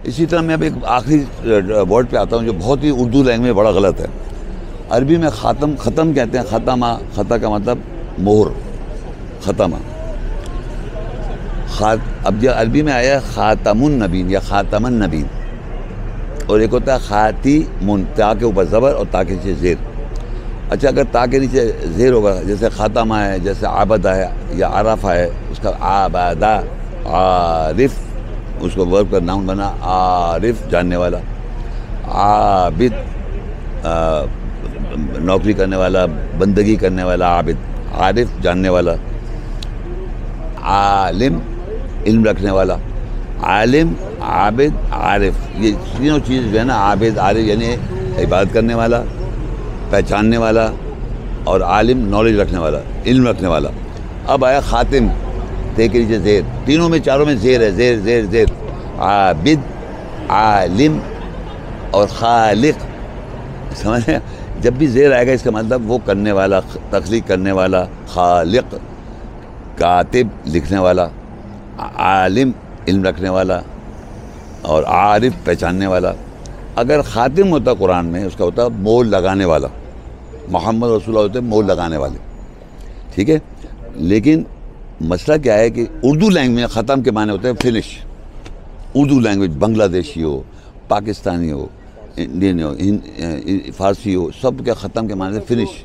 اسی طرح میں اب ایک آخری ورڈ پہ آتا ہوں جو بہت ہی اردو لینگویج میں بڑا غلط ہے. عربی میں ختم کہتے ہیں، ختمہ، خطا کا مطلب مہر، ختمہ. اب جو عربی میں آیا خاتم النبین یا خاتم النبین، اور ایک ہوتا ہے خاتمن، تا کے اوپر زبر اور تا کے نیچے زیر. اچھا اگر تا کے نیچے زیر ہوگا، جیسے خاتمہ ہے، جیسے عابدہ ہے یا عرفہ ہے، اس کا عابدہ، عارف، اس کو ورب کا ناؤن بنا عارف، جاننے والا. عابد، نوکری کرنے والا، بندگی کرنے والا عابد. عارف، جاننے والا. عالم، علم رکھنے والا. عالم، عابد، عارف، یہ تینوں چیز جو ہے نا، عابد، عارف یعنی عبادت کرنے والا، پہچاننے والا، اور عالم نالج رکھنے والا، علم رکھنے والا. اب آیا خاتم، تے کے نیچے زیر. تینوں میں چاروں میں زیر ہے، زیر زیر زیر. عابد، عالم اور خالق. سمجھ رہے ہیں؟ جب بھی زیر آئے گا اس کا مطلب وہ کرنے والا، تخلیق کرنے والا. خالق، کاتب، لکھنے والا. عالم، علم رکھنے والا. اور عارف، پہچاننے والا. اگر خاتم ہوتا قرآن میں، اس کا ہوتا مول لگانے والا. محمد رسول اللہ ہوتے مول لگانے والے. ٹھیک ہے، لیکن مسئلہ کیا ہے کہ اردو لینگویج میں ختم کے معنی ہوتے ہیں فنش. اردو لینگویج بنگلہ دیشی ہو، پاکستانی ہو، انڈین ہو، فارسی ہو، سب کے ختم کے معنی سے فنش.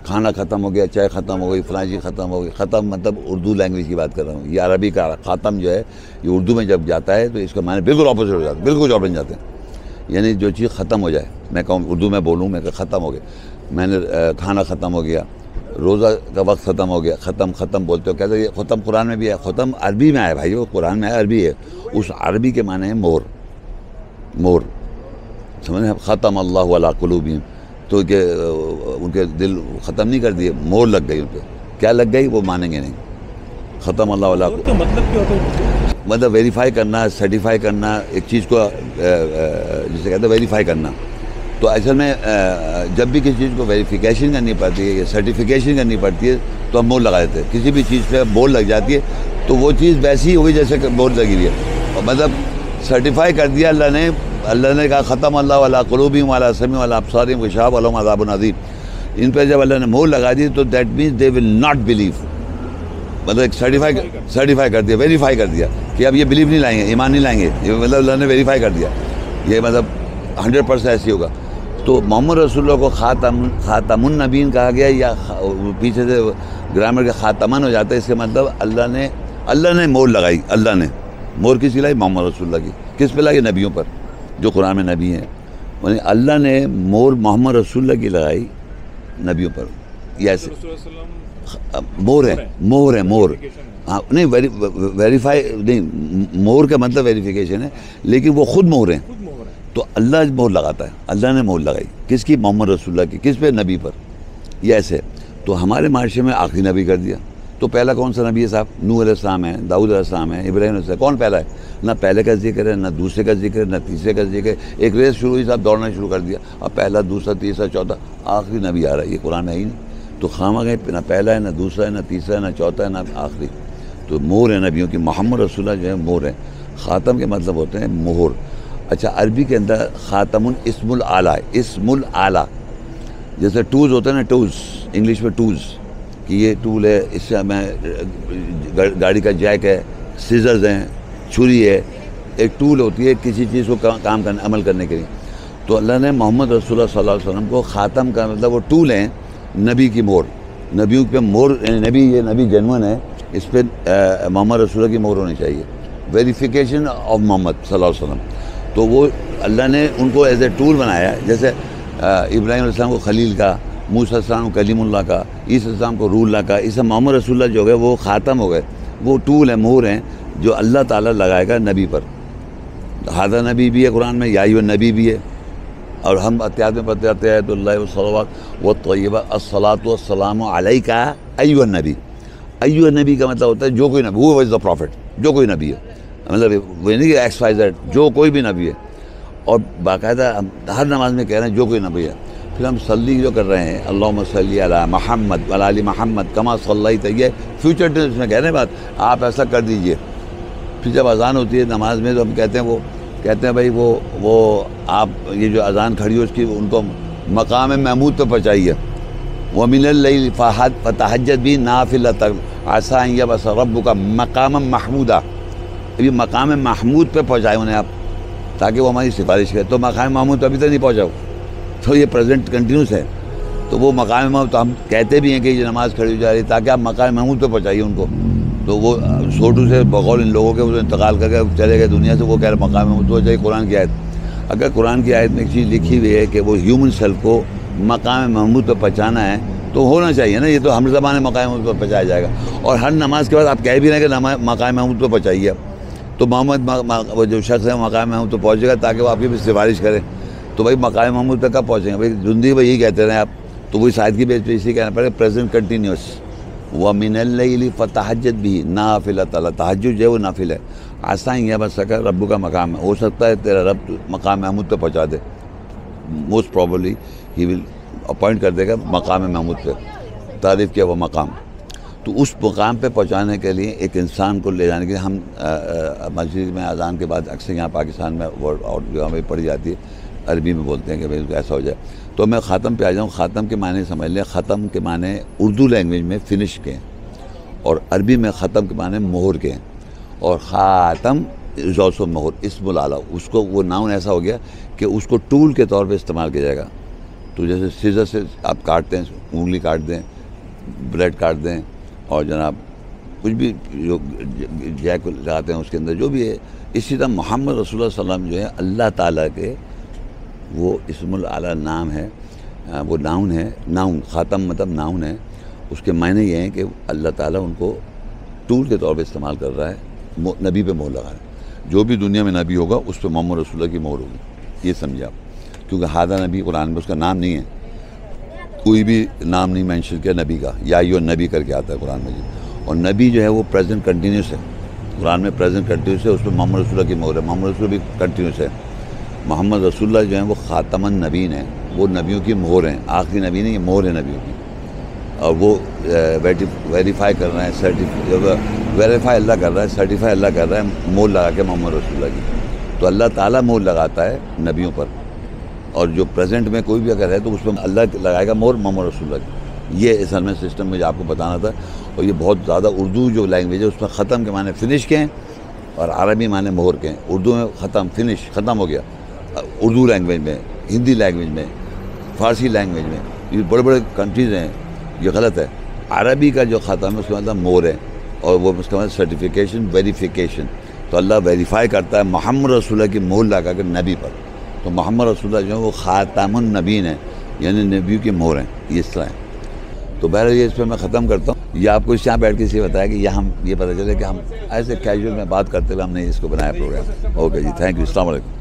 کھانا ختم ہو گیا، چائے ختم ہو گئی، فلاں چیز ختم ہو گئی. ختم مطلب اردو لینگویج کی بات کر رہا ہوں. یہ عربی کا خاتم جو ہے یہ اردو میں جب جاتا ہے تو اس کا معنی بالکل اپوزٹ ہو جاتا ہے، بالکل جو بن جاتے ہیں. یعنی جو چیز ختم ہو جائے، میں کہوں اردو میں بولوں، میں کہ ختم ہو گیا، میں نے کھانا ختم ہو گیا، روزہ کا وقت ختم ہو گیا. ختم بولتے ہو، کہتے ہیں یہ ختم قرآن میں بھی ہے. ختم عربی میں آیا بھائی، وہ قرآن میں ہے، عربی ہے. اس عربی کے معنی ہے مور. مور سمجھیں؟ ختم اللہ علی قلوبہم، تو کہ ان کے دل ختم نہیں کر دیے، مور لگ گئی ان پہ. کیا لگ گئی وہ مانیں گے نہیں. ختم اللہ علی قلوبہم مطلب کیا ہوتا ہے؟ مطلب ویریفائی کرنا، سرٹیفائی کرنا، ایک چیز کو جسے کہتے ہیں ویریفائی کرنا. تو اصل میں جب بھی کسی چیز کو ویریفیکیشن کرنی پڑتی ہے یا سرٹیفیکیشن کرنی پڑتی ہے تو ہم مور لگا دیتے ہیں. کسی بھی چیز پہ مور لگ جاتی ہے تو وہ چیز ویسی ہی ہوگی جیسے کہ مور لگی ہوئی ہے. اور مطلب سرٹیفائی کر دیا اللہ نے کہا ختم اللہ علی قلوبہم وعلی سمعہم وعلی ابصارہم غشاوۃ ولہم عذاب عظیم. ان پہ جب اللہ نے مور لگا دی تو that means they will not believe. مطلب ایک سرٹیفائی کر دیا، ویریفائی کر دیا کہ اب یہ بلیو نہیں لائیں گے، ایمان نہیں لائیں گے. یہ مطلب اللہ نے ویریفائی کر دیا، یہ مطلب 100% ایسی ہوگا. تو محمد رسول اللہ کو خاتم النبین کہا گیا، یا پیچھے سے گرامر کے خاتمن ہو جاتا ہے. اس کے مطلب اللہ نے مور لگائی. اللہ نے مور کس کی لائی؟ محمد رسول اللہ کی. کس پہ لائی؟ نبیوں پر جو قرآن میں نبی ہیں. یعنی اللہ نے مور محمد رسول اللہ کی لگائی نبیوں پر. یہ ایسے مور ہے مور. ہاں نہیں، ویریفائی نہیں، مور کا مطلب ویریفیکیشن ہے، لیکن وہ خود مور ہیں. تو اللہ مور لگاتا ہے. اللہ نے مور لگائی کس کی؟ محمد رسول اللہ کی. کس پہ؟ نبی پر. یہ ایسے. تو ہمارے معاشرے میں آخری نبی کر دیا. تو پہلا کون سا نبی ہے صاحب؟ نوح علیہ السلام ہے، داؤد علیہ السلام ہے، ابراہیم علیہ السلام. کون پہلا ہے؟ نہ پہلے کا ذکر ہے، نہ دوسرے کا ذکر ہے، نہ تیسرے کا ذکر ہے. ایک ریس شروع ہوئی صاحب، دوڑنا شروع کر دیا. اب پہلا، دوسرا، تیسرا، چوتھا، آخری نبی آ رہا ہے. یہ قرآن میں ہے ہی نہیں. تو خامہ گئے، نہ پہلا ہے، نہ دوسرا ہے، نہ تیسرا ہے، نہ چوتھا ہے، نہ آخری. تو مور ہے نبیوں کی. محمد رسول اللہ جو ہے مور ہے. خاتم کے مطلب ہوتے ہیں مہر. اچھا عربی کے اندر خاتم اسم العلیٰ ہے. اسم العلیٰ جیسے ٹولز ہوتے ہیں نا، ٹولز انگلش میں ٹولز، کہ یہ ٹول ہے، اس سے میں گاڑی کا جیک ہے، سیزرز ہیں، چھری ہے. ایک ٹول ہوتی ہے کسی چیز کو کام کرنے، عمل کرنے کے لیے. تو اللہ نے محمد رسول اللہ صلی اللہ علیہ وسلم کو خاتم کا مطلب وہ ٹول ہیں، نبی کی مور. نبیوں پہ مور، نبی، یہ نبی جنون ہے، اس پہ محمد رسول اللہ کی مور ہونی چاہیے. ویریفیکیشن آف محمد صلی اللہ علیہ وسلم. تو وہ اللہ نے ان کو ایز اے ٹول بنایا ہے. جیسے ابراہیم علیہ السلام کو خلیل کا، موسیٰ علیہ السلام کو کلیم اللہ کا، عیسیٰ علیہ السلام کو روح اللہ کا. اس سے محمد رسول اللہ جو گئے وہ خاتم ہو گئے. وہ ٹول ہیں، مور ہیں جو اللہ تعالیٰ لگائے گا نبی پر. ہذا نبی بھی ہے قرآن میں، یا ایھا النبی بھی ہے. اور ہم اتحاد میں پڑھتے آتے ہیں تو اللہ والصلوات والطیبات الصلاۃ والسلام علیک ایھا النبی. ایھا النبی کا مطلب ہوتا ہے جو کوئی نبی، ہو از دا پروفٹ، جو کوئی نبی ہے. مطلب وہ نہیں کہ ایکس وائی زیڈ، جو کوئی بھی نبی ہے. اور باقاعدہ ہم ہر نماز میں کہہ رہے ہیں جو کوئی نبی ہے. پھر ہم صلی جو کر رہے ہیں، اللہم صلی علی محمد وعلی آل محمد کما صلیت، یہ فیوچر ٹینس میں کہہ رہے ہیں بات، آپ ایسا کر دیجئے. پھر جب اذان ہوتی ہے نماز میں تو ہم کہتے ہیں وہ کہتے ہیں بھائی وہ آپ یہ جو اذان کھڑی ہو اس کی ان کو مقام محمود پہ پہنچائیے. وَمِنَ اللَّيْلِ فَتَهَجَّدْ بِهِ نَافِلَةً عَسَىٰ أَن يَبْعَثَ رَبُّكَ مَقَامًا مَحْمُودًا. یہ مقام محمود پہ پہنچائے انہیں آپ تاکہ وہ ہماری سفارش کرے. تو مقام محمود پہ ابھی تک نہیں پہنچا, تو یہ پریزنٹ کنٹینیوس ہے. تو وہ مقام محمود تو ہم کہتے بھی ہیں کہ یہ نماز کھڑی ہو جا رہی ہے تاکہ آپ مقام محمود پہ پہنچائیے ان کو. تو وہ چھوٹو سے بقول ان لوگوں کے وہ انتقال کر کے چلے گئے دنیا سے, وہ کہہ رہے مقام محمود تو چاہیے قرآن کی آیت. اگر قرآن کی آیت میں ایک چیز لکھی ہوئی ہے کہ وہ ہیومن سیلف کو مقام محمود پہ پہنچانا ہے تو ہونا چاہیے نا. یہ تو ہم زبان مقام محمود پہ پہنچایا جائے گا. اور ہر نماز کے بعد آپ کہہ بھی رہے ہیں کہ مقام محمود پہ پہنچائیے, تو محمد وہ جو شخص ہے مقام محمود پہ پہنچے گا تاکہ وہ آپ کی بھی سفارش کرے. تو بھائی مقام محمود پہ کب پہنچیں گے بھائی؟ زندگی بھائی یہی کہتے رہے آپ. تو وہی شاید کی بیس پہ اسی کہنا پڑے پریزنٹ کنٹینیوس. وَمِنَ اللَّيْلِ فَتَهَجَّدْ بِهِ نَافِلَةً. تہجد جو ہے وہ نافل ہے. عَسَىٰ أَن يَبْعَثَكَ رَبُّكَ مقام ہے, ہو سکتا ہے تیرا رب مقام محمود پہ پہنچا دے. Most probably he will appoint کر دے گا مقام محمود پہ. تعریف کیا وہ مقام. تو اس مقام پہ پہنچانے کے لیے ایک انسان کو لے جانے کے لیے ہم مسجد میں اذان کے بعد اکثر یہاں پاکستان میں اور جو ہمیں پڑھی جاتی ہے عربی میں بولتے ہیں کہ بھائی ایسا ہو جائے. تو میں خاتم پہ آ جاؤں. خاتم کے معنی سمجھ لیں, ختم کے معنی اردو لینگویج میں فنش کے ہیں, اور عربی میں ختم کے معنی مہر کے ہیں. اور خاتم از آلسو مہر, اسم الاعلیٰ. اس کو وہ ناؤن ایسا ہو گیا کہ اس کو ٹول کے طور پہ استعمال کیا جائے گا. تو جیسے سیزر سے آپ کاٹتے ہیں, انگلی کاٹ دیں, بلیڈ کاٹ دیں, اور جناب کچھ بھی جو جیک لگاتے ہیں اس کے اندر جو بھی ہے. اسی طرح محمد رسول اللہ صلی اللہ علیہ وسلم جو ہے اللہ تعالیٰ کے وہ اسم الاعلیٰ نام ہے, وہ ناؤن ہے. ناؤن خاتم مطلب ناؤن ہے. اس کے معنی یہ ہیں کہ اللہ تعالیٰ ان کو ٹول کے طور پہ استعمال کر رہا ہے, نبی پہ مہر لگا رہا ہے. جو بھی دنیا میں نبی ہوگا اس پہ محمد رسول اللہ کی مہر ہوگی. یہ سمجھے آپ, کیونکہ ہادہ نبی قرآن میں اس کا نام نہیں ہے, کوئی بھی نام نہیں مینشن کیا نبی کا. یا ایھا نبی کر کے آتا ہے قرآن مجید. اور نبی جو ہے وہ پریزنٹ کنٹینیوس ہے, قرآن میں پریزنٹ کنٹینیوس ہے. اس پہ محمد رسول اللہ کی مہر ہے. محمد رسول بھی کنٹینیوس ہے. محمد رسول اللہ جو ہیں وہ خاتم النبیین ہیں, وہ نبیوں کی مہر ہیں. آخری نبی نہیں, یہ مہر ہے نبیوں کی. اور وہ ویریفائی کر رہے ہیں, ویریفائی اللہ کر رہا ہے, سرٹیفائی اللہ کر رہا ہے مہر لگا کے محمد رسول اللہ کی. تو اللہ تعالیٰ مہر لگاتا ہے نبیوں پر, اور جو پریزنٹ میں کوئی بھی اگر ہے تو اس میں اللہ لگائے گا مہر محمد رسول اللہ کی. یہ اصل میں سسٹم مجھے آپ کو بتانا تھا. اور یہ بہت زیادہ اردو جو لینگویج ہے اس میں ختم کے معنی فنش کے ہیں, اور عربی معنی مہر کے ہیں. اردو میں ختم فنش ختم ہو گیا, اردو لینگویج میں, ہندی لینگویج میں, فارسی لینگویج میں, یہ بڑے بڑے کنٹریز ہیں. یہ غلط ہے. عربی کا جو ختم ہے اس کا مطلب مہر ہے, اور وہ اس کا مطلب سرٹیفیکیشن, ویریفیکیشن. تو اللہ ویریفائی کرتا ہے محمد رسول اللہ کی مہر لگا کر نبی پر. تو محمد رسول اللہ جو ہے وہ خاتم النبیین ہیں, یعنی نبیوں کی مہر ہیں. یہ اس طرح ہے. تو بہرحال یہ اس پہ میں ختم کرتا ہوں. یہ آپ کو اس یہاں بیٹھ کے اسے بتایا کہ یہاں ہم یہ پتہ چلے کہ ہم ایسے کیجول میں بات کرتے ہوئے ہم نے اس کو بنایا پروگرام. اوکے جی, تھینک یو, السلام علیکم.